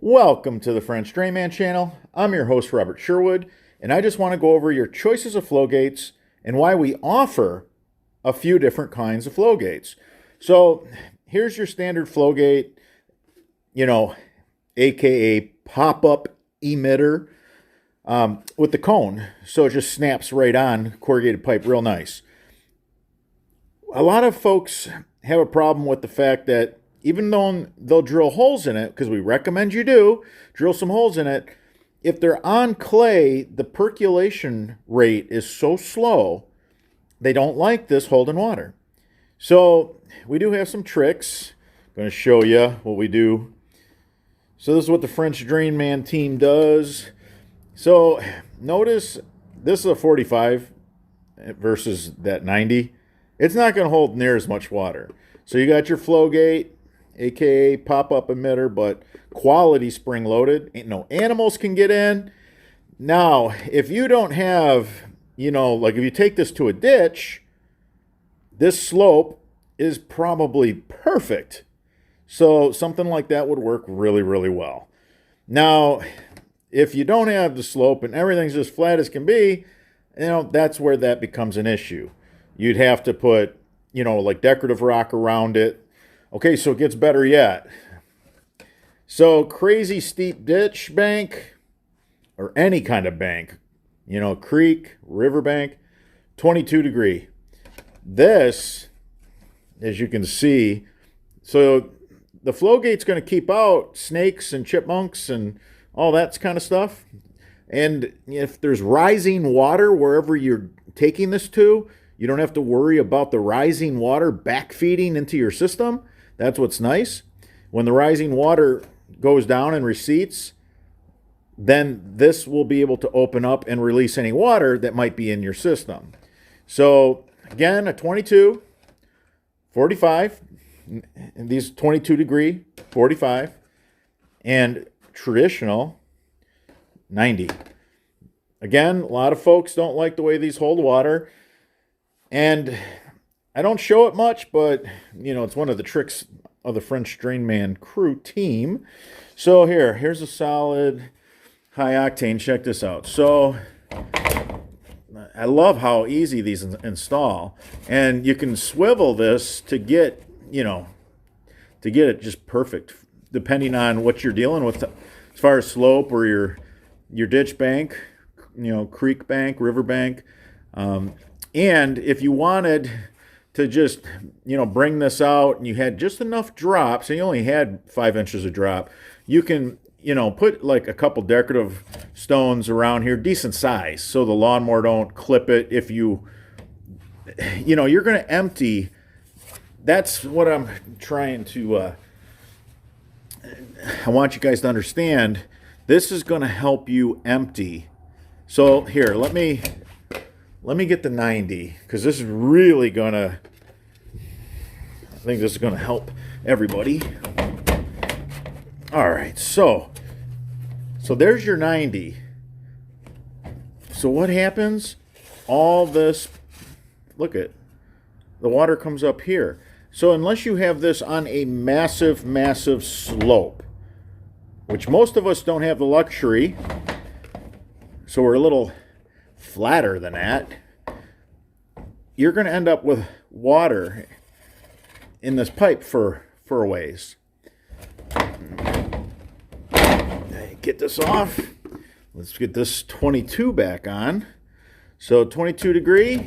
Welcome to the French Drain Man channel. I'm your host, Robert Sherwood, and I just want to go over your choices of flow gates and why we offer a few different kinds of flow gates. So here's your standard flow gate, aka pop-up emitter with the cone. So it just snaps right on corrugated pipe real nice. A lot of folks have a problem with the fact that even though they'll drill holes in it, because we recommend you do, drill some holes in it, if they're on clay, the percolation rate is so slow, they don't like this holding water. So we do have some tricks. I'm going to show you what we do. So this is what the French Drain Man team does. So notice this is a 45 versus that 90. It's not going to hold near as much water. So you got your flow gate, aka pop-up emitter, but quality spring-loaded. Ain't no animals can get in. Now, if you don't have, like if you take this to a ditch, this slope is probably perfect. So something like that would work really, really well. Now, if you don't have the slope and everything's just flat as can be, that's where that becomes an issue. You'd have to put, like decorative rock around it. Okay, so it gets better yet. So crazy steep ditch bank, or any kind of bank, creek, riverbank, 22 degree. This, as you can see, so the flow gate's going to keep out snakes and chipmunks and all that kind of stuff. And if there's rising water wherever you're taking this to, you don't have to worry about the rising water backfeeding into your system. That's what's nice. When the rising water goes down and recedes, then this will be able to open up and release any water that might be in your system. So again, a 22, 45, and these 22 degree, 45, and traditional 90. Again, a lot of folks don't like the way these hold water. And I don't show it much, but, it's one of the tricks of the French Drain Man crew team. So here's a solid high octane. Check this out. So I love how easy these install. And you can swivel this to get, it just perfect, depending on what you're dealing with as far as slope or your ditch bank, creek bank, river bank. And if you wanted to just, bring this out and you had just enough drops, and you only had 5 inches of drop, you can, put like a couple decorative stones around here, decent size, so the lawnmower don't clip it. If you're going to empty, that's what I'm trying to, I want you guys to understand, this is going to help you empty. So here, let me get the 90, because this is really gonna, I think this is gonna help everybody. All right, so there's your 90. So what happens? All this, look at, the water comes up here. So unless you have this on a massive, massive slope, which most of us don't have the luxury, so we're a little flatter than that, you're going to end up with water in this pipe for a ways. Get this off. Let's get this 22 back on. So 22 degree.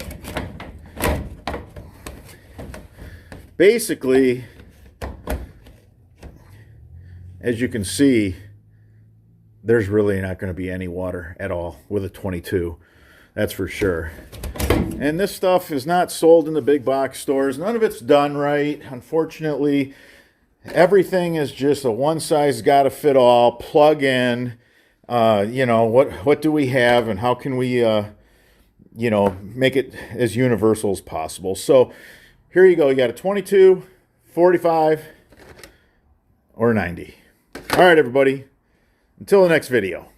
Basically, as you can see, there's really not going to be any water at all with a 22. That's for sure. And this stuff is not sold in the big box stores. None of it's done right. Unfortunately, everything is just a one size got to fit all, plug in. What do we have and how can we, make it as universal as possible. So here you go. You got a 22, 45, or 90. All right, everybody. Until the next video.